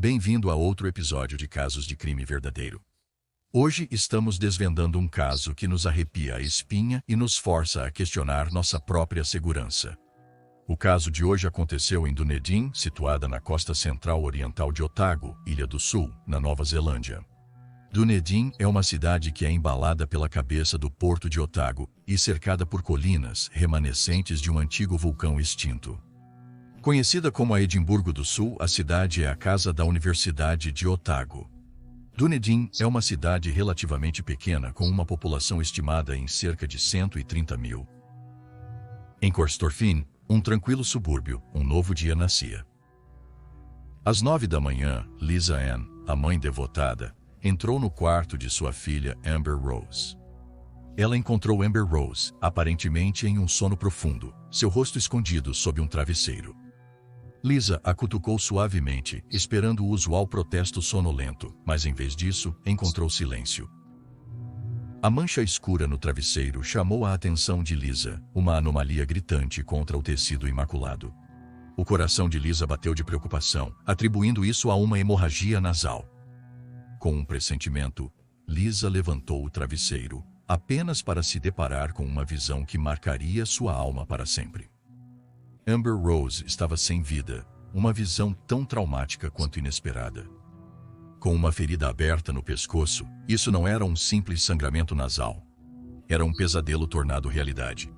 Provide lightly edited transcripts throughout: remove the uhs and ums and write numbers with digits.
Bem-vindo a outro episódio de Casos de Crime Verdadeiro. Hoje estamos desvendando um caso que nos arrepia a espinha e nos força a questionar nossa própria segurança. O caso de hoje aconteceu em Dunedin, situada na costa central oriental de Otago, Ilha do Sul, na Nova Zelândia. Dunedin é uma cidade que é embalada pela cabeça do Porto de Otago e cercada por colinas remanescentes de um antigo vulcão extinto. Conhecida como a Edimburgo do Sul, a cidade é a casa da Universidade de Otago. Dunedin é uma cidade relativamente pequena com uma população estimada em cerca de 130 mil. Em Corstorphine, um tranquilo subúrbio, um novo dia nascia. Às 9 da manhã, Lisa Ann, a mãe devotada, entrou no quarto de sua filha Amber Rose. Ela encontrou Amber Rose, aparentemente em um sono profundo, seu rosto escondido sob um travesseiro. Lisa a cutucou suavemente, esperando o usual protesto sonolento, mas em vez disso, encontrou silêncio. A mancha escura no travesseiro chamou a atenção de Lisa, uma anomalia gritante contra o tecido imaculado. O coração de Lisa bateu de preocupação, atribuindo isso a uma hemorragia nasal. Com um pressentimento, Lisa levantou o travesseiro, apenas para se deparar com uma visão que marcaria sua alma para sempre. Amber Rose estava sem vida, uma visão tão traumática quanto inesperada. Com uma ferida aberta no pescoço, isso não era um simples sangramento nasal. Era um pesadelo tornado realidade.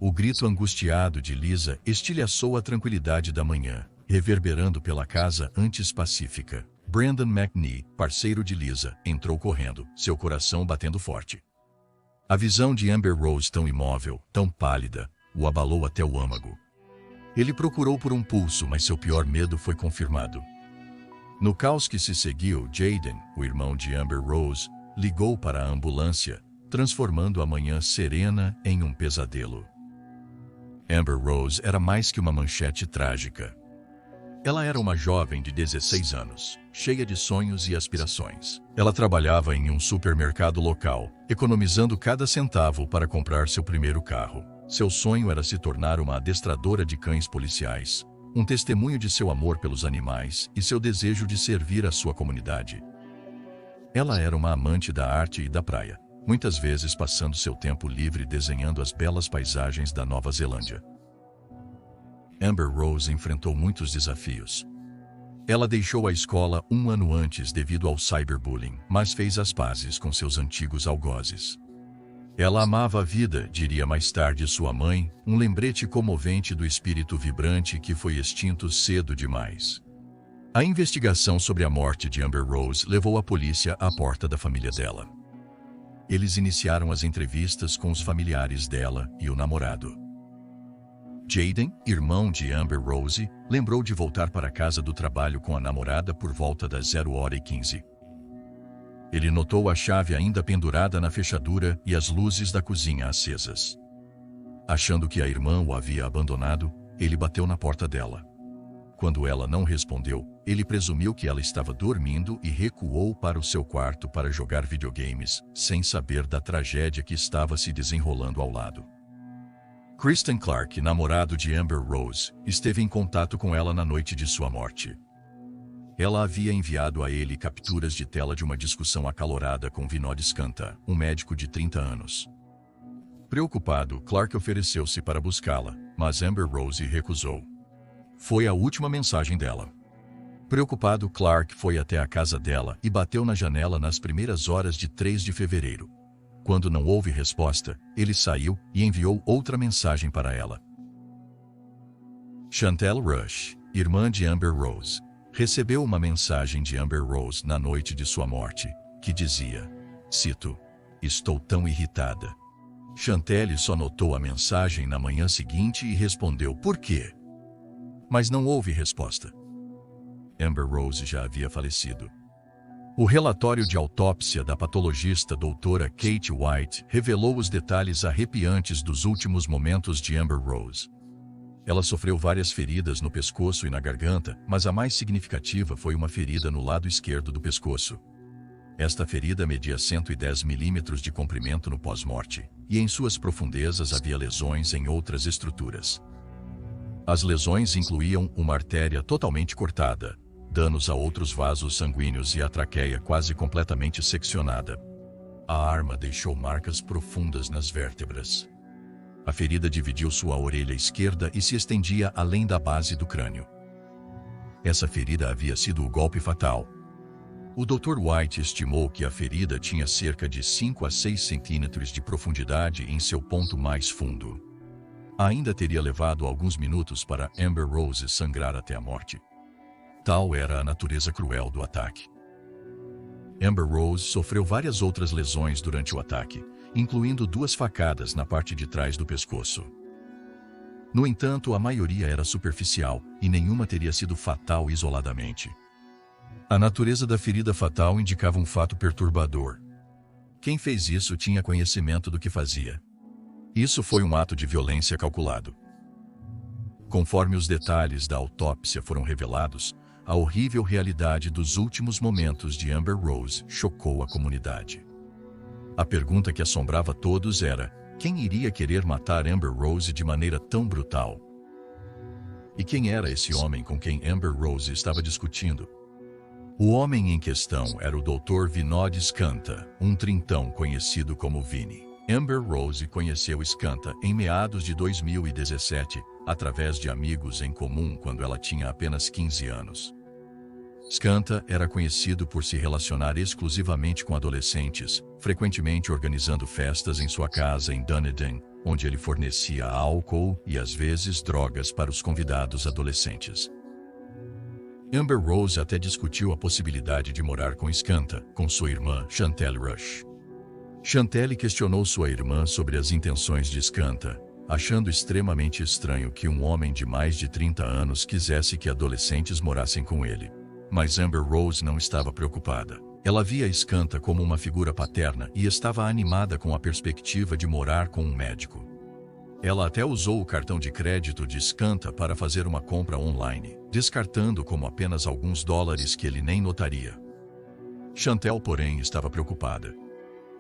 O grito angustiado de Lisa estilhaçou a tranquilidade da manhã, reverberando pela casa antes pacífica. Brandon McNee, parceiro de Lisa, entrou correndo, seu coração batendo forte. A visão de Amber Rose tão imóvel, tão pálida, o abalou até o âmago. Ele procurou por um pulso, mas seu pior medo foi confirmado. No caos que se seguiu, Jaden, o irmão de Amber Rose, ligou para a ambulância, transformando a manhã serena em um pesadelo. Amber Rose era mais que uma manchete trágica. Ela era uma jovem de 16 anos, cheia de sonhos e aspirações. Ela trabalhava em um supermercado local, economizando cada centavo para comprar seu primeiro carro. Seu sonho era se tornar uma adestradora de cães policiais, um testemunho de seu amor pelos animais e seu desejo de servir a sua comunidade. Ela era uma amante da arte e da praia, muitas vezes passando seu tempo livre desenhando as belas paisagens da Nova Zelândia. Amber Rose enfrentou muitos desafios. Ela deixou a escola um ano antes devido ao cyberbullying, mas fez as pazes com seus antigos algozes. Ela amava a vida, diria mais tarde sua mãe, um lembrete comovente do espírito vibrante que foi extinto cedo demais. A investigação sobre a morte de Amber Rose levou a polícia à porta da família dela. Eles iniciaram as entrevistas com os familiares dela e o namorado. Jaden, irmão de Amber Rose, lembrou de voltar para casa do trabalho com a namorada por volta das 0h15. Ele notou a chave ainda pendurada na fechadura e as luzes da cozinha acesas. Achando que a irmã o havia abandonado, ele bateu na porta dela. Quando ela não respondeu, ele presumiu que ela estava dormindo e recuou para o seu quarto para jogar videogames, sem saber da tragédia que estava se desenrolando ao lado. Kristen Clark, namorado de Amber Rose, esteve em contato com ela na noite de sua morte. Ela havia enviado a ele capturas de tela de uma discussão acalorada com Vinod Skanta, um médico de 30 anos. Preocupado, Clark ofereceu-se para buscá-la, mas Amber Rose recusou. Foi a última mensagem dela. Preocupado, Clark foi até a casa dela e bateu na janela nas primeiras horas de 3 de fevereiro. Quando não houve resposta, ele saiu e enviou outra mensagem para ela. Chantel Rush, irmã de Amber Rose, recebeu uma mensagem de Amber Rose na noite de sua morte, que dizia, cito, "Estou tão irritada." Chantel só notou a mensagem na manhã seguinte e respondeu por quê? Mas não houve resposta. Amber Rose já havia falecido. O relatório de autópsia da patologista doutora Kate White revelou os detalhes arrepiantes dos últimos momentos de Amber Rose. Ela sofreu várias feridas no pescoço e na garganta, mas a mais significativa foi uma ferida no lado esquerdo do pescoço. Esta ferida media 110 milímetros de comprimento no pós-morte, e em suas profundezas havia lesões em outras estruturas. As lesões incluíam uma artéria totalmente cortada, danos a outros vasos sanguíneos e a traqueia quase completamente seccionada. A arma deixou marcas profundas nas vértebras. A ferida dividiu sua orelha esquerda e se estendia além da base do crânio. Essa ferida havia sido o golpe fatal. O Dr. White estimou que a ferida tinha cerca de 5 a 6 centímetros de profundidade em seu ponto mais fundo. Ainda teria levado alguns minutos para Amber Rose sangrar até a morte. Tal era a natureza cruel do ataque. Amber Rose sofreu várias outras lesões durante o ataque, incluindo 2 facadas na parte de trás do pescoço. No entanto, a maioria era superficial e nenhuma teria sido fatal isoladamente. A natureza da ferida fatal indicava um fato perturbador. Quem fez isso tinha conhecimento do que fazia. Isso foi um ato de violência calculado. Conforme os detalhes da autópsia foram revelados, a horrível realidade dos últimos momentos de Amber Rose chocou a comunidade. A pergunta que assombrava todos era: quem iria querer matar Amber Rose de maneira tão brutal? E quem era esse homem com quem Amber Rose estava discutindo? O homem em questão era o Dr. Vinod Skanta, um trintão conhecido como Vini. Amber Rose conheceu Skanta em meados de 2017, através de amigos em comum quando ela tinha apenas 15 anos. Skanta era conhecido por se relacionar exclusivamente com adolescentes, frequentemente organizando festas em sua casa em Dunedin, onde ele fornecia álcool e às vezes drogas para os convidados adolescentes. Amber Rose até discutiu a possibilidade de morar com Skanta, com sua irmã, Chantelle Rush. Chantelle questionou sua irmã sobre as intenções de Skanta, achando extremamente estranho que um homem de mais de 30 anos quisesse que adolescentes morassem com ele. Mas Amber Rose não estava preocupada. Ela via Skanta como uma figura paterna e estava animada com a perspectiva de morar com um médico. Ela até usou o cartão de crédito de Skanta para fazer uma compra online, descartando como apenas alguns dólares que ele nem notaria. Chantelle, porém, estava preocupada.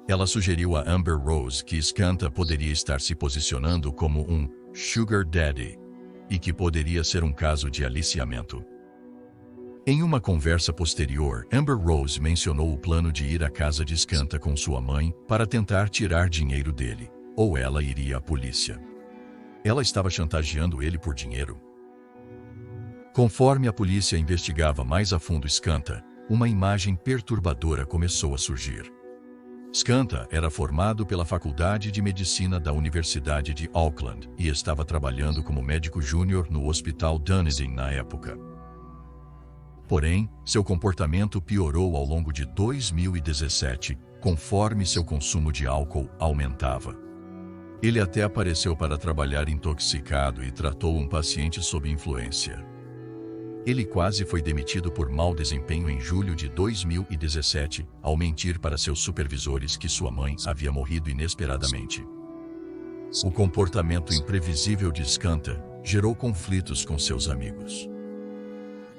Ela sugeriu a Amber Rose que Skanta poderia estar se posicionando como um sugar daddy e que poderia ser um caso de aliciamento. Em uma conversa posterior, Amber Rose mencionou o plano de ir à casa de Skanta com sua mãe para tentar tirar dinheiro dele, ou ela iria à polícia. Ela estava chantageando ele por dinheiro. Conforme a polícia investigava mais a fundo Skanta, uma imagem perturbadora começou a surgir. Skanta era formado pela Faculdade de Medicina da Universidade de Auckland e estava trabalhando como médico júnior no Hospital Dunedin na época. Porém, seu comportamento piorou ao longo de 2017, conforme seu consumo de álcool aumentava. Ele até apareceu para trabalhar intoxicado e tratou um paciente sob influência. Ele quase foi demitido por mau desempenho em julho de 2017, ao mentir para seus supervisores que sua mãe havia morrido inesperadamente. O comportamento imprevisível de Skanta gerou conflitos com seus amigos.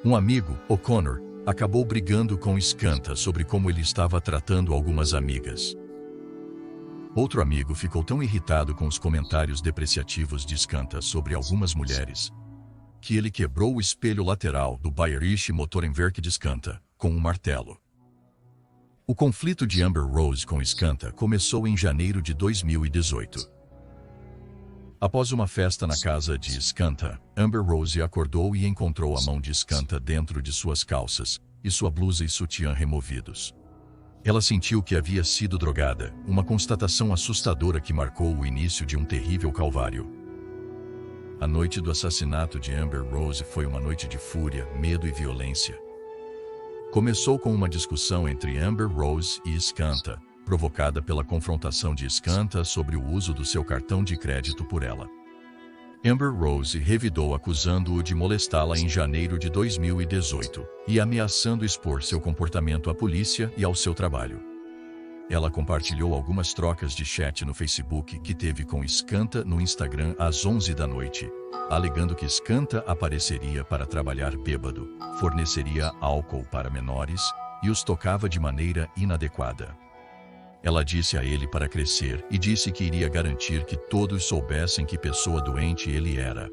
Um amigo, O'Connor, acabou brigando com Skanta sobre como ele estava tratando algumas amigas. Outro amigo ficou tão irritado com os comentários depreciativos de Skanta sobre algumas mulheres, que ele quebrou o espelho lateral do Bayerische Motorenwerk de Skanta com um martelo. O conflito de Amber Rose com Skanta começou em janeiro de 2018. Após uma festa na casa de Skanta, Amber Rose acordou e encontrou a mão de Skanta dentro de suas calças, e sua blusa e sutiã removidos. Ela sentiu que havia sido drogada, uma constatação assustadora que marcou o início de um terrível calvário. A noite do assassinato de Amber Rose foi uma noite de fúria, medo e violência. Começou com uma discussão entre Amber Rose e Skanta, provocada pela confrontação de Skanta sobre o uso do seu cartão de crédito por ela. Amber Rose revidou acusando-o de molestá-la em janeiro de 2018 e ameaçando expor seu comportamento à polícia e ao seu trabalho. Ela compartilhou algumas trocas de chat no Facebook que teve com Skanta no Instagram às 11 da noite, alegando que Skanta apareceria para trabalhar bêbado, forneceria álcool para menores e os tocava de maneira inadequada. Ela disse a ele para crescer e disse que iria garantir que todos soubessem que pessoa doente ele era.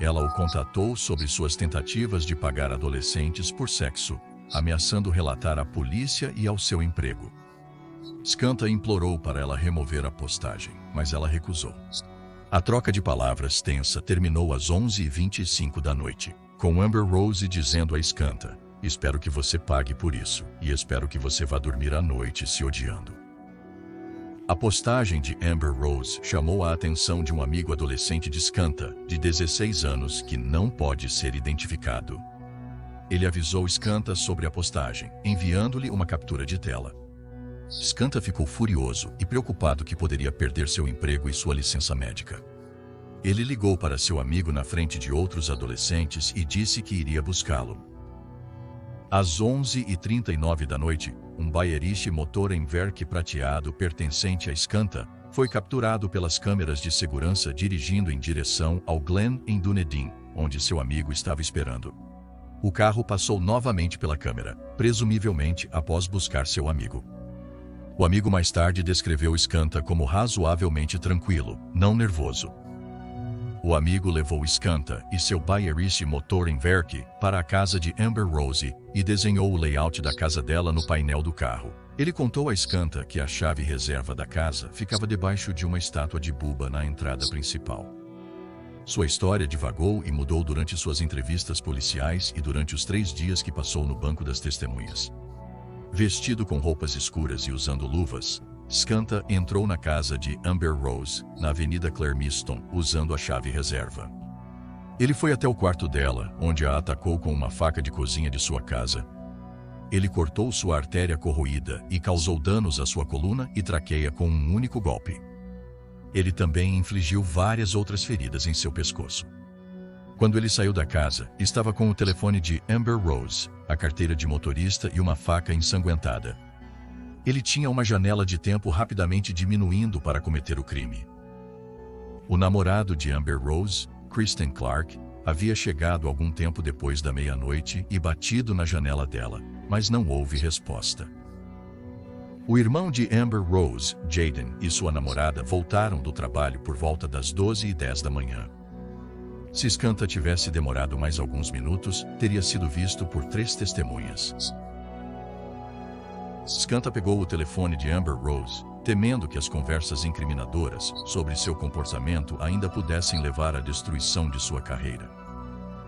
Ela o contatou sobre suas tentativas de pagar adolescentes por sexo, ameaçando relatar à polícia e ao seu emprego. Skanta implorou para ela remover a postagem, mas ela recusou. A troca de palavras tensa terminou às 11h25 da noite, com Amber Rose dizendo a Skanta: "Espero que você pague por isso, e espero que você vá dormir à noite se odiando." A postagem de Amber Rose chamou a atenção de um amigo adolescente de Skanta, de 16 anos, que não pode ser identificado. Ele avisou Skanta sobre a postagem, enviando-lhe uma captura de tela. Skanta ficou furioso e preocupado que poderia perder seu emprego e sua licença médica. Ele ligou para seu amigo na frente de outros adolescentes e disse que iria buscá-lo. Às 11h39 da noite, um Bayerisch Motorenwerk prateado pertencente a Skanta foi capturado pelas câmeras de segurança dirigindo em direção ao Glen em Dunedin, onde seu amigo estava esperando. O carro passou novamente pela câmera, presumivelmente após buscar seu amigo. O amigo mais tarde descreveu Skanta como razoavelmente tranquilo, não nervoso. O amigo levou Skanta e seu Bayerisch Motorenwerk para a casa de Amber Rose e desenhou o layout da casa dela no painel do carro. Ele contou a Skanta que a chave reserva da casa ficava debaixo de uma estátua de Buba na entrada principal. Sua história divagou e mudou durante suas entrevistas policiais e durante os 3 dias que passou no banco das testemunhas. Vestido com roupas escuras e usando luvas, Skanta entrou na casa de Amber Rose, na Avenida Clairmiston, usando a chave reserva. Ele foi até o quarto dela, onde a atacou com uma faca de cozinha de sua casa. Ele cortou sua artéria corroída e causou danos à sua coluna e traqueia com um único golpe. Ele também infligiu várias outras feridas em seu pescoço. Quando ele saiu da casa, estava com o telefone de Amber Rose, a carteira de motorista e uma faca ensanguentada. Ele tinha uma janela de tempo rapidamente diminuindo para cometer o crime. O namorado de Amber Rose, Kristen Clark, havia chegado algum tempo depois da meia-noite e batido na janela dela, mas não houve resposta. O irmão de Amber Rose, Jaden, e sua namorada voltaram do trabalho por volta das 12h10 da manhã. Se Skanta tivesse demorado mais alguns minutos, teria sido visto por 3 testemunhas. Skanta pegou o telefone de Amber Rose, temendo que as conversas incriminadoras sobre seu comportamento ainda pudessem levar à destruição de sua carreira.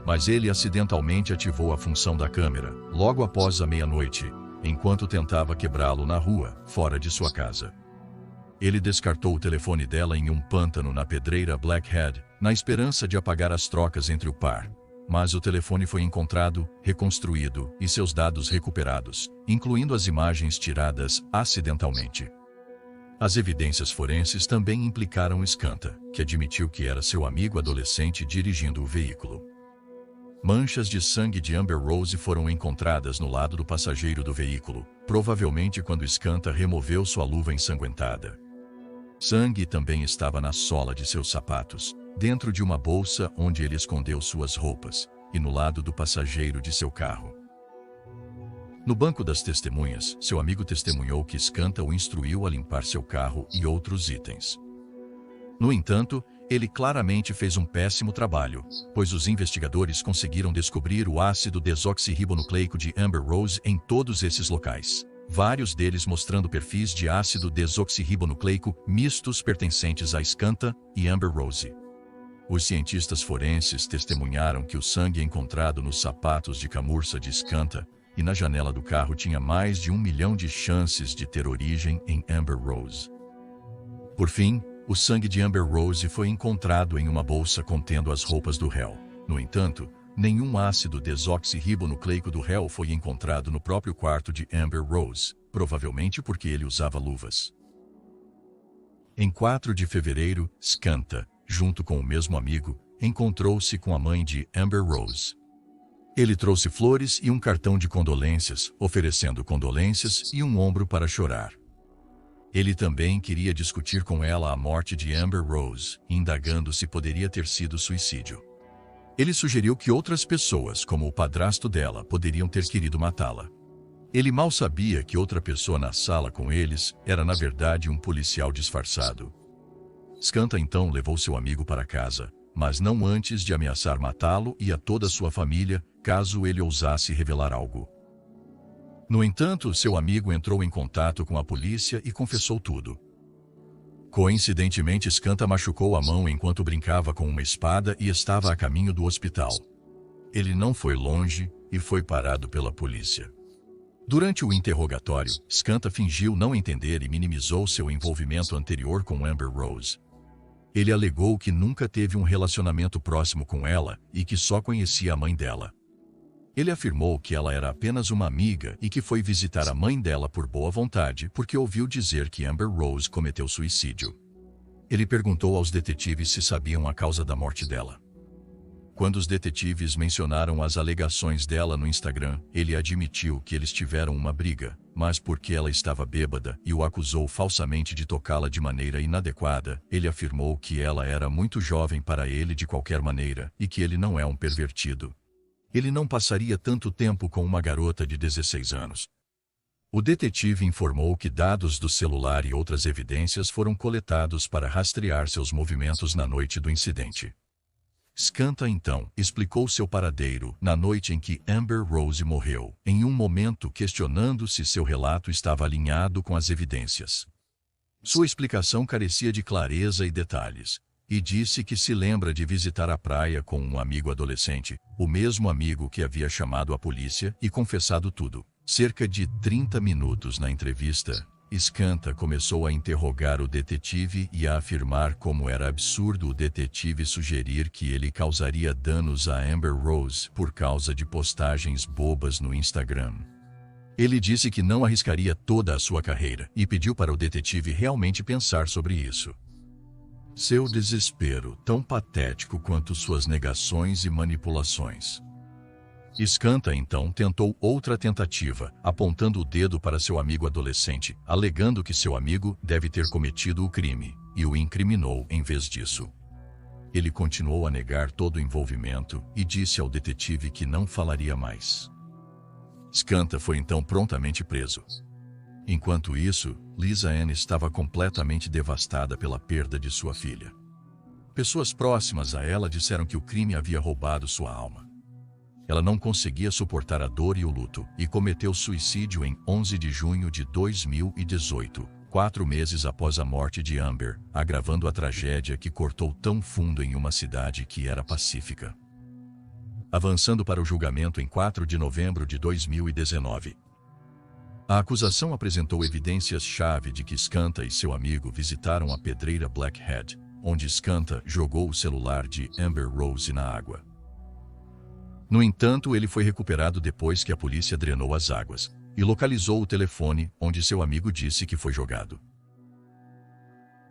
Mas ele acidentalmente ativou a função da câmera, logo após a meia-noite, enquanto tentava quebrá-lo na rua, fora de sua casa. Ele descartou o telefone dela em um pântano na pedreira Blackhead, na esperança de apagar as trocas entre o par. Mas o telefone foi encontrado, reconstruído e seus dados recuperados, incluindo as imagens tiradas acidentalmente. As evidências forenses também implicaram Skanta, que admitiu que era seu amigo adolescente dirigindo o veículo. Manchas de sangue de Amber Rose foram encontradas no lado do passageiro do veículo, provavelmente quando Skanta removeu sua luva ensanguentada. Sangue também estava na sola de seus sapatos, dentro de uma bolsa onde ele escondeu suas roupas, e no lado do passageiro de seu carro. No banco das testemunhas, seu amigo testemunhou que Skanta o instruiu a limpar seu carro e outros itens. No entanto, ele claramente fez um péssimo trabalho, pois os investigadores conseguiram descobrir o ácido desoxirribonucleico de Amber Rose em todos esses locais, vários deles mostrando perfis de ácido desoxirribonucleico mistos pertencentes a Skanta e Amber Rose. Os cientistas forenses testemunharam que o sangue encontrado nos sapatos de camurça de Skanta e na janela do carro tinha mais de 1 milhão de chances de ter origem em Amber Rose. Por fim, o sangue de Amber Rose foi encontrado em uma bolsa contendo as roupas do réu. No entanto, nenhum ácido desoxirribonucleico do réu foi encontrado no próprio quarto de Amber Rose, provavelmente porque ele usava luvas. Em 4 de fevereiro, Skanta, junto com o mesmo amigo, encontrou-se com a mãe de Amber Rose. Ele trouxe flores e um cartão de condolências, oferecendo condolências e um ombro para chorar. Ele também queria discutir com ela a morte de Amber Rose, indagando se poderia ter sido suicídio. Ele sugeriu que outras pessoas, como o padrasto dela, poderiam ter querido matá-la. Ele mal sabia que outra pessoa na sala com eles era na verdade um policial disfarçado. Skanta então levou seu amigo para casa, mas não antes de ameaçar matá-lo e a toda sua família, caso ele ousasse revelar algo. No entanto, seu amigo entrou em contato com a polícia e confessou tudo. Coincidentemente, Skanta machucou a mão enquanto brincava com uma espada e estava a caminho do hospital. Ele não foi longe e foi parado pela polícia. Durante o interrogatório, Skanta fingiu não entender e minimizou seu envolvimento anterior com Amber Rose. Ele alegou que nunca teve um relacionamento próximo com ela e que só conhecia a mãe dela. Ele afirmou que ela era apenas uma amiga e que foi visitar a mãe dela por boa vontade porque ouviu dizer que Amber Rose cometeu suicídio. Ele perguntou aos detetives se sabiam a causa da morte dela. Quando os detetives mencionaram as alegações dela no Instagram, ele admitiu que eles tiveram uma briga, mas porque ela estava bêbada e o acusou falsamente de tocá-la de maneira inadequada, ele afirmou que ela era muito jovem para ele de qualquer maneira e que ele não é um pervertido. Ele não passaria tanto tempo com uma garota de 16 anos. O detetive informou que dados do celular e outras evidências foram coletados para rastrear seus movimentos na noite do incidente. Skanta então explicou seu paradeiro na noite em que Amber Rose morreu, em um momento questionando se seu relato estava alinhado com as evidências. Sua explicação carecia de clareza e detalhes, e disse que se lembra de visitar a praia com um amigo adolescente, o mesmo amigo que havia chamado a polícia e confessado tudo. Cerca de 30 minutos na entrevista, Skanta começou a interrogar o detetive e a afirmar como era absurdo o detetive sugerir que ele causaria danos a Amber Rose por causa de postagens bobas no Instagram. Ele disse que não arriscaria toda a sua carreira e pediu para o detetive realmente pensar sobre isso. Seu desespero, tão patético quanto suas negações e manipulações. Skanta então tentou outra tentativa, apontando o dedo para seu amigo adolescente, alegando que seu amigo deve ter cometido o crime, e o incriminou em vez disso. Ele continuou a negar todo o envolvimento e disse ao detetive que não falaria mais. Skanta foi então prontamente preso. Enquanto isso, Lisa Ann estava completamente devastada pela perda de sua filha. Pessoas próximas a ela disseram que o crime havia roubado sua alma. Ela não conseguia suportar a dor e o luto, e cometeu suicídio em 11 de junho de 2018, 4 meses após a morte de Amber, agravando a tragédia que cortou tão fundo em uma cidade que era pacífica. Avançando para o julgamento em 4 de novembro de 2019. A acusação apresentou evidências-chave de que Skanta e seu amigo visitaram a pedreira Blackhead, onde Skanta jogou o celular de Amber Rose na água. No entanto, ele foi recuperado depois que a polícia drenou as águas e localizou o telefone onde seu amigo disse que foi jogado.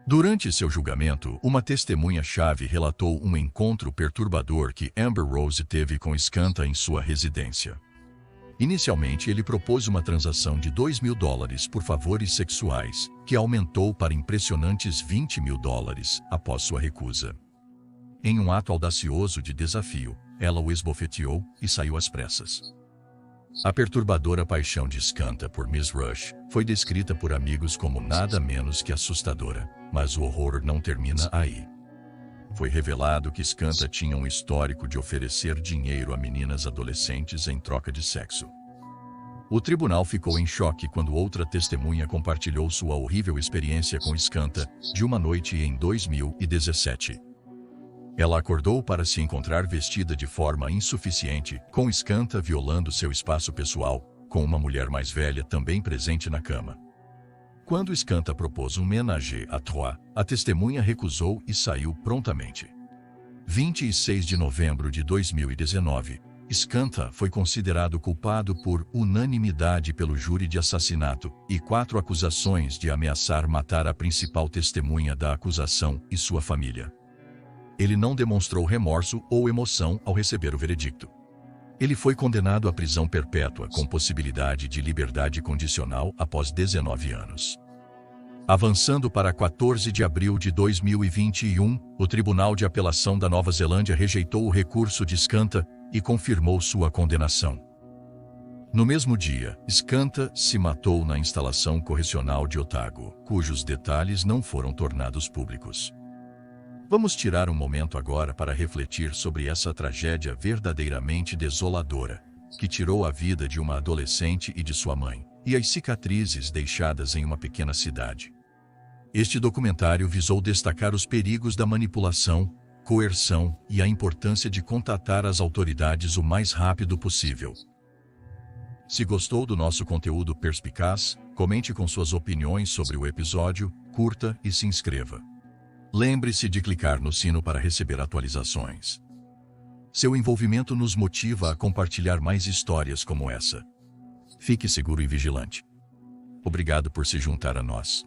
Durante seu julgamento, uma testemunha-chave relatou um encontro perturbador que Amber Rose teve com Skanta em sua residência. Inicialmente, ele propôs uma transação de $2.000 por favores sexuais, que aumentou para impressionantes $20.000 após sua recusa. Em um ato audacioso de desafio, ela o esbofeteou e saiu às pressas. A perturbadora paixão de Skanta por Miss Rush foi descrita por amigos como nada menos que assustadora, mas o horror não termina aí. Foi revelado que Skanta tinha um histórico de oferecer dinheiro a meninas adolescentes em troca de sexo. O tribunal ficou em choque quando outra testemunha compartilhou sua horrível experiência com Skanta de uma noite em 2017. Ela acordou para se encontrar vestida de forma insuficiente, com Skanta violando seu espaço pessoal, com uma mulher mais velha também presente na cama. Quando Skanta propôs um ménage à trois, a testemunha recusou e saiu prontamente. 26 de novembro de 2019, Skanta foi considerado culpado por unanimidade pelo júri de assassinato e 4 acusações de ameaçar matar a principal testemunha da acusação e sua família. Ele não demonstrou remorso ou emoção ao receber o veredicto. Ele foi condenado à prisão perpétua com possibilidade de liberdade condicional após 19 anos. Avançando para 14 de abril de 2021, o Tribunal de Apelação da Nova Zelândia rejeitou o recurso de Skanta e confirmou sua condenação. No mesmo dia, Skanta se matou na instalação correcional de Otago, cujos detalhes não foram tornados públicos. Vamos tirar um momento agora para refletir sobre essa tragédia verdadeiramente desoladora, que tirou a vida de uma adolescente e de sua mãe, e as cicatrizes deixadas em uma pequena cidade. Este documentário visou destacar os perigos da manipulação, coerção e a importância de contatar as autoridades o mais rápido possível. Se gostou do nosso conteúdo perspicaz, comente com suas opiniões sobre o episódio, curta e se inscreva. Lembre-se de clicar no sino para receber atualizações. Seu envolvimento nos motiva a compartilhar mais histórias como essa. Fique seguro e vigilante. Obrigado por se juntar a nós.